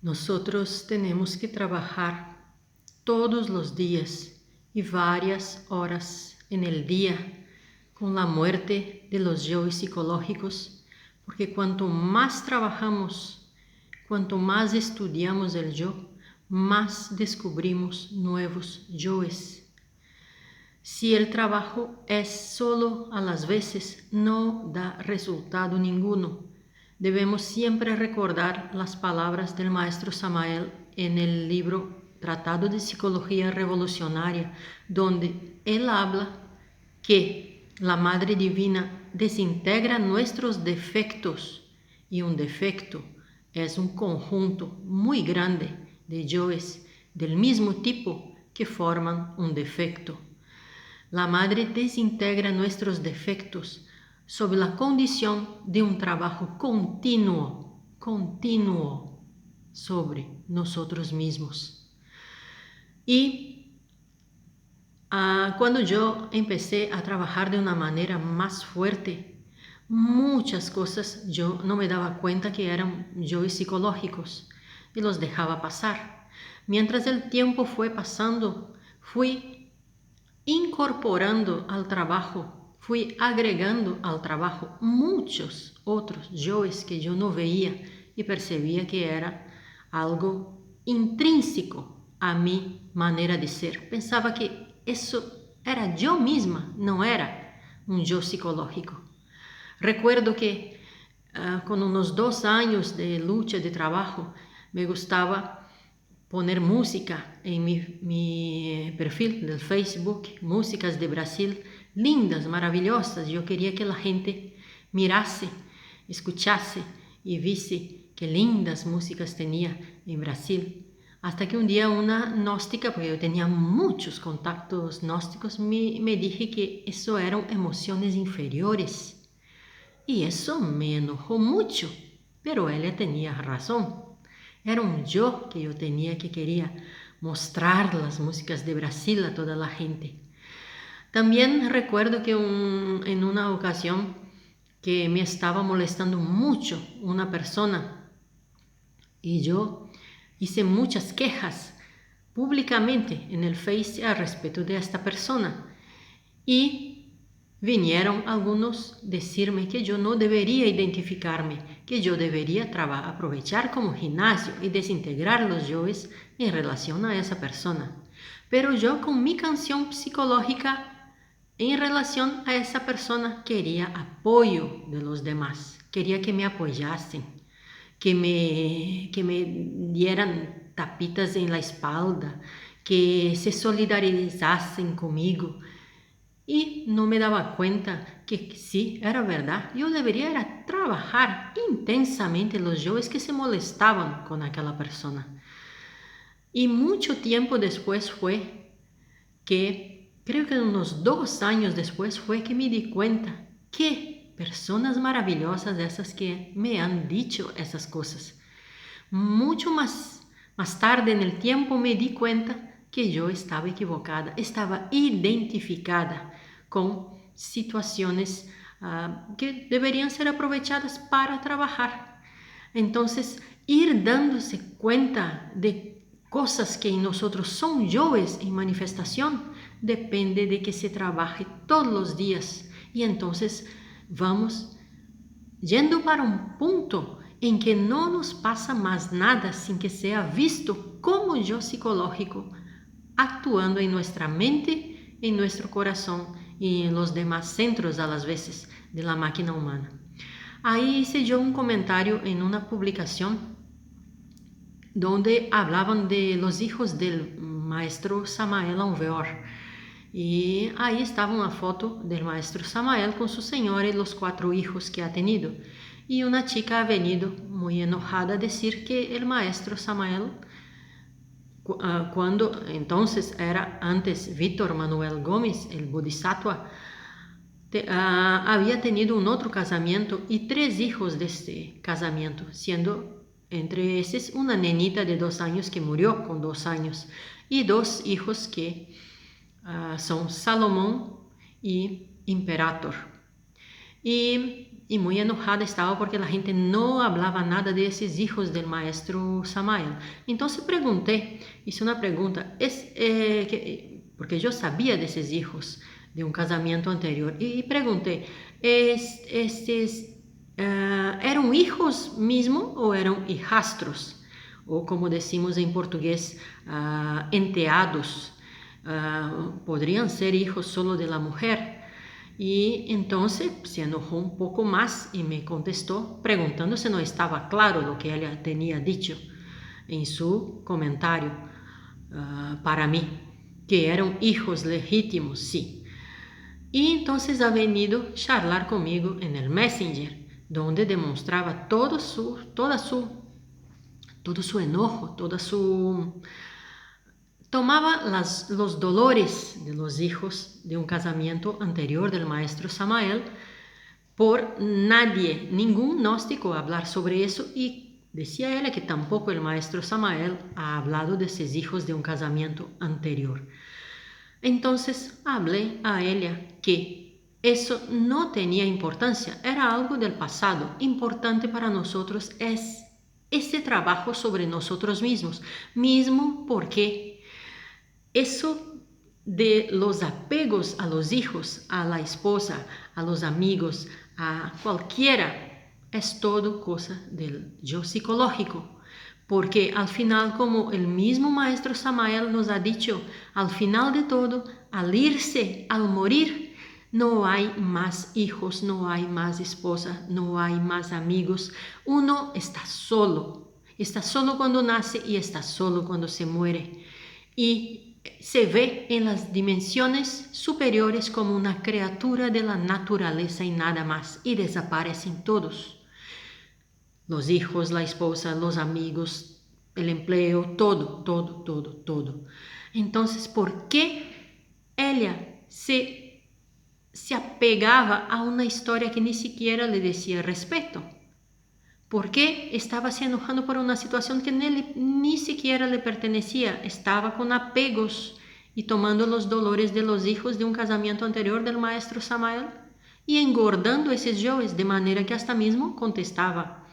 Nosotros tenemos que trabajar todos los días y varias horas en el día con la muerte de los yoes psicológicos, porque cuanto más trabajamos, cuanto más estudiamos el yo, más descubrimos nuevos yoes. Si el trabajo es solo a las veces, no da resultado ninguno. Debemos siempre recordar las palabras del maestro Samael en el libro Tratado de Psicología Revolucionaria, donde él habla que la Madre Divina desintegra nuestros defectos, y un defecto es un conjunto muy grande de yoes del mismo tipo que forman un defecto. La Madre desintegra nuestros defectos sob la condición de un trabajo continuo sobre nosotros mismos. Y cuando yo empecé a trabajar de una manera más fuerte, muchas cosas yo no me daba cuenta que eran yoes psicológicos y los dejaba pasar. Mientras el tiempo fue pasando, fui incorporando al trabajo, fui agregando al trabajo muchos otros yoes que yo no veía y percibía que era algo intrínseco a mi manera de ser. Pensaba que eso era yo misma, no era un yo psicológico. Recuerdo que con unos 2 años de lucha de trabajo me gustaba poner música en mi perfil del Facebook, músicas de Brasil, lindas, maravillosas. Yo quería que la gente mirase, escuchase y viese qué lindas músicas tenía en Brasil. Hasta que un día una gnóstica, porque yo tenía muchos contactos gnósticos, me dije que eso eran emociones inferiores. Y eso me enojó mucho, pero ella tenía razón. Era un yo que yo tenía que quería mostrar las músicas de Brasil a toda la gente. También recuerdo que en una ocasión que me estaba molestando mucho una persona y yo hice muchas quejas públicamente en el Face al respecto de esta persona. Y vinieron algunos decirme que yo no debería identificarme, que yo debería aprovechar como gimnasio y desintegrar los yoes en relación a esa persona. Pero yo con mi canción psicológica en relación a esa persona quería apoyo de los demás, quería que me apoyasen, que me dieran tapitas en la espalda, que se solidarizasen conmigo. Y no me daba cuenta que sí, era verdad. Yo debería era trabajar intensamente los yoes que se molestaban con aquella persona. Y mucho tiempo después fue que, creo que unos 2 años después fue que me di cuenta que personas maravillosas esas que me han dicho esas cosas. Mucho más tarde en el tiempo me di cuenta que yo estaba equivocada, estaba identificada con situaciones que deberían ser aprovechadas para trabajar. Entonces, ir dándose cuenta de cosas que en nosotros son yoes en manifestación depende de que se trabaje todos los días y entonces vamos yendo para un punto en que no nos pasa más nada sin que sea visto como yo psicológico, actuando en nuestra mente, en nuestro corazón y en los demás centros a las veces de la máquina humana. Ahí hice yo un comentario en una publicación donde hablaban de los hijos del maestro Samael Aunveor. Y ahí estaba una foto del maestro Samael con su señora y los 4 hijos que ha tenido. Y una chica ha venido muy enojada a decir que el maestro Samael, cuando entonces era antes Víctor Manuel Gómez, el Bodhisattva, había tenido un otro casamiento y 3 hijos de este casamiento, siendo entre esos una nenita de 2 años que murió con 2 años y 2 hijos que son Salomón y Imperator. Y y muy enojada estaba porque la gente no hablaba nada de esos hijos del maestro Samael. Entonces pregunté, hice una pregunta, porque yo sabía de esos hijos de un casamiento anterior, y pregunté, ¿eran hijos mismo o eran hijastros? O como decimos en portugués, enteados. Podrían ser hijos solo de la mujer. Y entonces se enojó un poco más y me contestó preguntando si no estaba claro lo que ella tenía dicho en su comentario para mí, que eran hijos legítimos, sí. Y entonces ha venido a charlar conmigo en el Messenger, donde demostraba todo su enojo, tomaba los dolores de los hijos de un casamiento anterior del maestro Samael. Por nadie, ningún gnóstico a hablar sobre eso, y decía ella que tampoco el maestro Samael ha hablado de sus hijos de un casamiento anterior. Entonces hablé a ella que eso no tenía importancia, era algo del pasado. Importante para nosotros es ese trabajo sobre nosotros mismos, mismo porque eso de los apegos a los hijos, a la esposa, a los amigos, a cualquiera, es todo cosa del yo psicológico. Porque al final, como el mismo maestro Samael nos ha dicho, al final de todo, al irse, al morir, no hay más hijos, no hay más esposa, no hay más amigos. Uno está solo cuando nace y está solo cuando se muere. Y se ve en las dimensiones superiores como una criatura de la naturaleza y nada más, y desaparecen todos. Los hijos, la esposa, los amigos, el empleo, todo. Entonces, ¿por qué ella se apegaba a una historia que ni siquiera le decía respeto? ¿Por qué estaba se enojando por una situación que ni siquiera le pertenecía? Estaba con apegos y tomando los dolores de los hijos de un casamiento anterior del maestro Samael y engordando esos yoes de manera que hasta mismo contestaba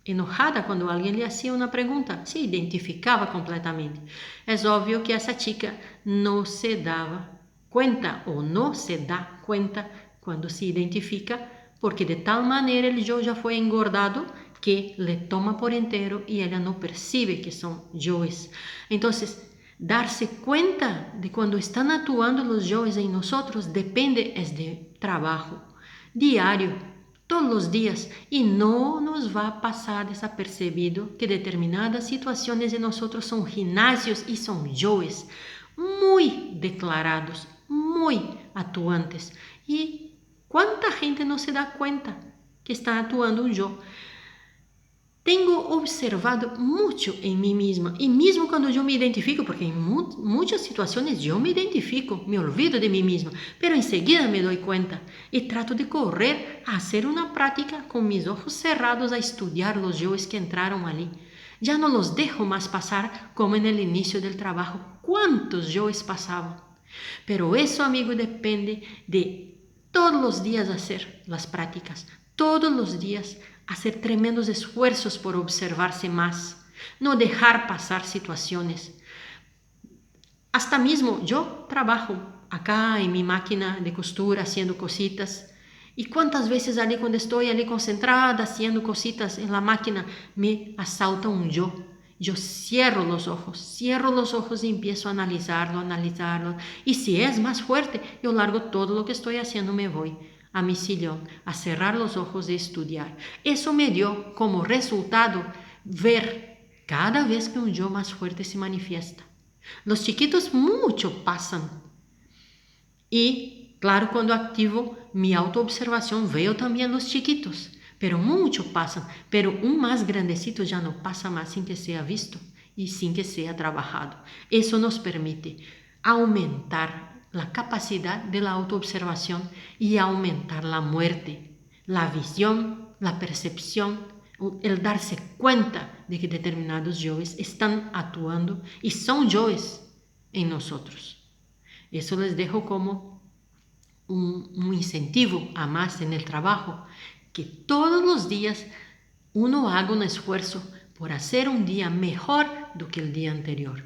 enojada cuando alguien le hacía una pregunta, se identificaba completamente. Es obvio que esa chica no se daba cuenta o no se da cuenta cuando se identifica, porque de tal manera el yo ya fue engordado que le toma por entero y ella no percibe que son yoes. Entonces, darse cuenta de cuando están actuando los yoes en nosotros depende es de trabajo diario, todos los días, y no nos va a pasar desapercibido que determinadas situaciones de nosotros son gimnasios y son yoes muy declarados, muy actuantes. ¿Y cuánta gente no se da cuenta que está actuando un yo? Tengo observado mucho en mí misma y mismo cuando yo me identifico, porque en muchas situaciones yo me identifico, me olvido de mí misma, pero enseguida me doy cuenta y trato de correr a hacer una práctica con mis ojos cerrados a estudiar los yoes que entraron allí. Ya no los dejo más pasar como en el inicio del trabajo. ¿Cuántos yoes pasaban? Pero eso, amigo, depende de todos los días hacer las prácticas, todos los días hacer tremendos esfuerzos por observarse más, no dejar pasar situaciones. Hasta mismo yo trabajo acá en mi máquina de costura haciendo cositas, y cuántas veces allí cuando estoy allí concentrada haciendo cositas en la máquina me asalta un yo. Yo cierro los ojos y empiezo a analizarlo. Y si es más fuerte, yo largo todo lo que estoy haciendo, me voy a mi sillón a cerrar los ojos y estudiar. Eso me dio como resultado ver cada vez que un yo más fuerte se manifiesta. Los chiquitos mucho pasan. Y claro, cuando activo mi autoobservación veo también los chiquitos. Pero mucho pasan, pero un más grandecito ya no pasa más sin que sea visto y sin que sea trabajado. Eso nos permite aumentar la capacidad de la autoobservación y aumentar la muerte, la visión, la percepción, el darse cuenta de que determinados yoes están actuando y son yoes en nosotros. Eso les dejo como un incentivo a más en el trabajo, que todos los días uno haga un esfuerzo por hacer un día mejor do que el día anterior.